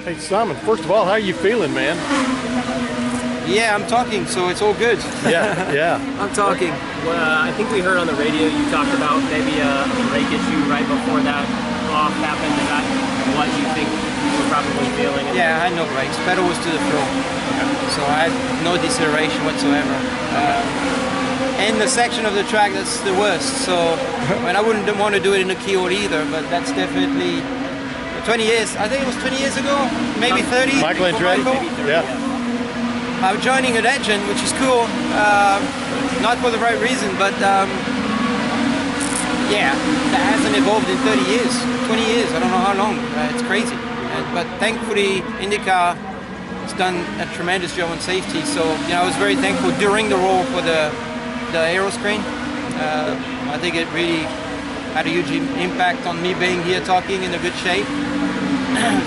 Hey, Simon, first of all, how are you feeling, man? Yeah, I'm talking, so it's all good. Yeah. I'm talking. Well, I think we heard on the radio you talked about maybe a brake issue right before that off happened. Is that what you think you were probably feeling? Yeah, I had no brakes. Pedal was to the floor. So I had no deceleration whatsoever. And the section of the track that's the worst. So I wouldn't want to do it in a keyhole either, but that's definitely 20 years. I think it was 20 years ago, maybe 30. Michael Andretti. Yeah. I'm joining a legend, which is cool. Not for the right reason, but yeah, that hasn't evolved in 30 years, 20 years. I don't know how long. It's crazy. But thankfully, IndyCar has done a tremendous job on safety. So I was very thankful during the roll for the aero screen. I think it really had a huge impact on me being here talking in a good shape.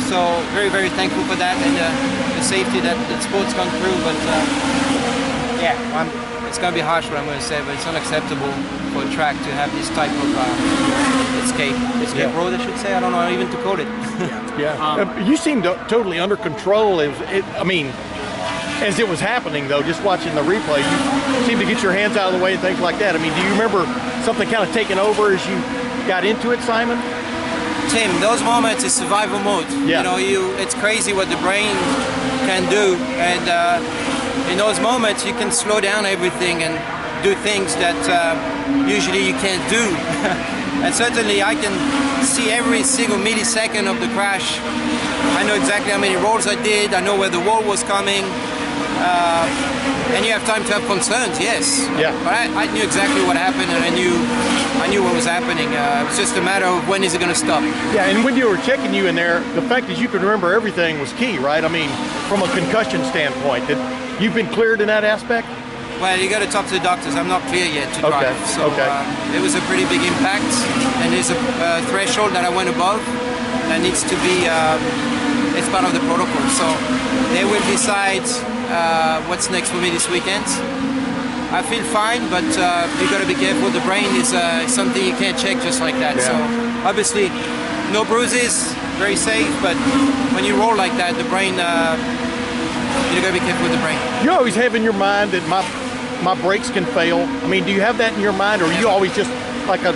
So very, very thankful for that and the safety that the sport's gone through. But yeah, it's going to be harsh what I'm going to say, but it's unacceptable for a track to have this type of escape road, I should say. I don't know even to call it. You seemed totally under control. I mean, as it was happening, though, just watching the replay, you seemed to get your hands out of the way and things like that. I mean, do you remember something kind of taking over as you got into it, Simon? Tim, those moments is survival mode. Yeah. It's crazy what the brain can do, and in those moments you can slow down everything and do things that usually you can't do. And certainly I can see every single millisecond of the crash. I know exactly how many rolls I did. I know where the wall was coming. And you have time to have concerns, yes. Yeah. But I knew exactly what happened, and I knew what was happening. It was just a matter of when is it going to stop. Yeah, and when you were checking you in there, the fact that you could remember everything was key, right? I mean, from a concussion standpoint, that you've been cleared in that aspect? Well, you got to talk to the doctors. I'm not clear yet to drive. So it was a pretty big impact, and there's a threshold that I went above that needs to be. It's part of the protocol. So they will decide what's next for me this weekend. I feel fine, but you got to be careful. The brain is something you can't check just like that. Yeah. So obviously, no bruises, very safe. But when you roll like that, the brain, you got to be careful with the brain. You always have in your mind that my brakes can fail. I mean, do you have that in your mind, or are you always just like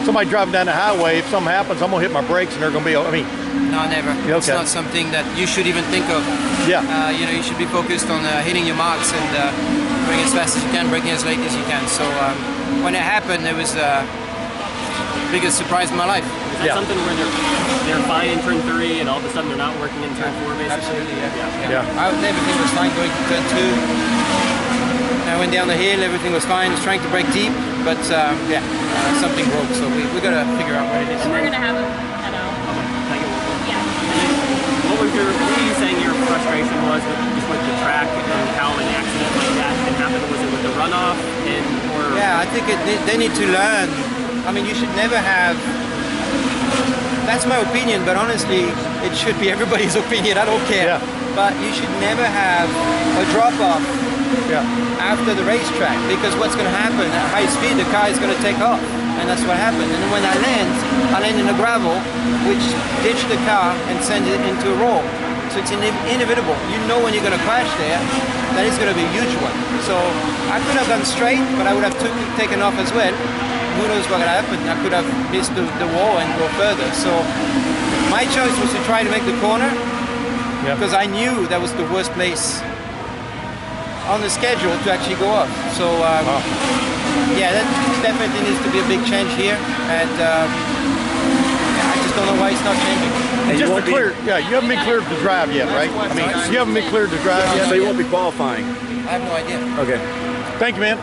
somebody driving down the highway? If something happens, I'm gonna hit my brakes, and they're gonna be. I mean. No, never. Okay. It's not something that you should even think of. Yeah. You should be focused on hitting your marks and going as fast as you can, braking as late as you can. So when it happened, it was the biggest surprise in my life. Is that something where they're fine in turn 3 and all of a sudden they're not working in turn 4, basically? Absolutely, yeah. Everything was fine going to turn 2. I went down the hill, everything was fine. I was trying to brake deep, but something broke. So we got to figure out what it is. And we're going to have a What were you saying your frustration was with the track and how an accident like that can happen? Was it with the runoff? Yeah, I think they need to learn. I mean, you should never have. That's my opinion, but honestly, it should be everybody's opinion. I don't care. Yeah. But you should never have a drop-off after the racetrack, because what's going to happen at high speed, the car is going to take off. And that's what happened. And when I land in the gravel, which ditched the car and send it into a roll. So it's inevitable. You know when you're going to crash there, that is going to be a huge one. So I could have gone straight, but I would have taken off as well. Who knows what would happen? I could have missed the wall and go further. So my choice was to try to make the corner, because I knew that was the worst place on the schedule to actually go off. So yeah, that definitely needs to be a big change here, and I just don't know why it's not changing. And you haven't been cleared to drive yet, right? I mean, you haven't been cleared to drive yet. So you won't be qualifying. I have no idea. Okay. Thank you, man.